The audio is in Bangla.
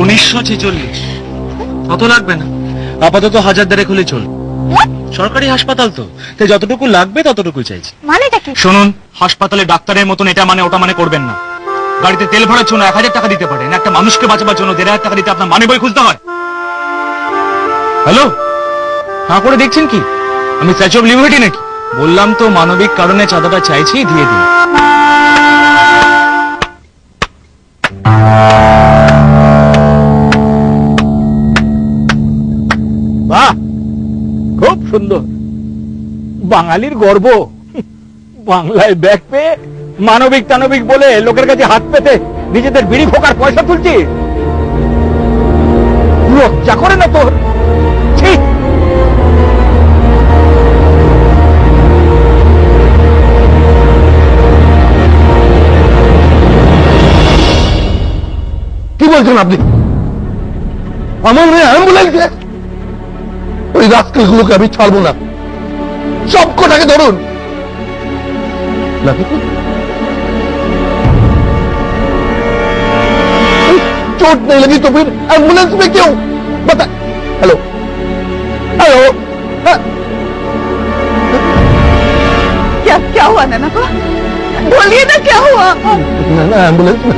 1946। কত লাগবে না, আপাতত 1000 হলে চল। সরকারি হাসপাতাল তো, তাই যতটুকু লাগবে ততটুকু চাইছি। মানেটা কি? শুনুন, হাসপাতালে ডাক্তারের মতন এটা মানে ওটা মানে করবেন না। গাড়িতে তেল ভরার জন্য 1000 টাকা দিতে পারেন, একটা মানুষকে বাঁচাবার জন্য 1500 টাকা দিতে আপনার মানে বই খুঁজতে হয়। হ্যালো, হ্যাঁ করে দেখছেন কি? আমি স্ট্যাচু অফ লিবার্টি নাকি? বললাম তো মানবিক কারণে চাঁদাটা চাইছি, দিয়ে দিন। বাহ, খুব সুন্দর। বাঙালির গর্ব। বাংলায় ব্যাগ পেয়ে মানবিক টানবিক বলে লোকের কাছে হাত পেতে নিজেদের বিড়ি ফোকার পয়সা তুলছি। লজ্জা করে না তোর? ঠিক কি বলছেন আপনি? আমার মেয়ে অ্যাম্বুলেন্সে? ওই রাস্কেলগুলোকে আমি ছাড়বো না, সব কটাকে ধরুন। चोट नहीं लगी तो फिर एम्बुलेंस में क्यों? बता। हेलो हेलो, क्या क्या हुआ नैना को? बोलिए ना क्या हुआ? ना एम्बुलेंस में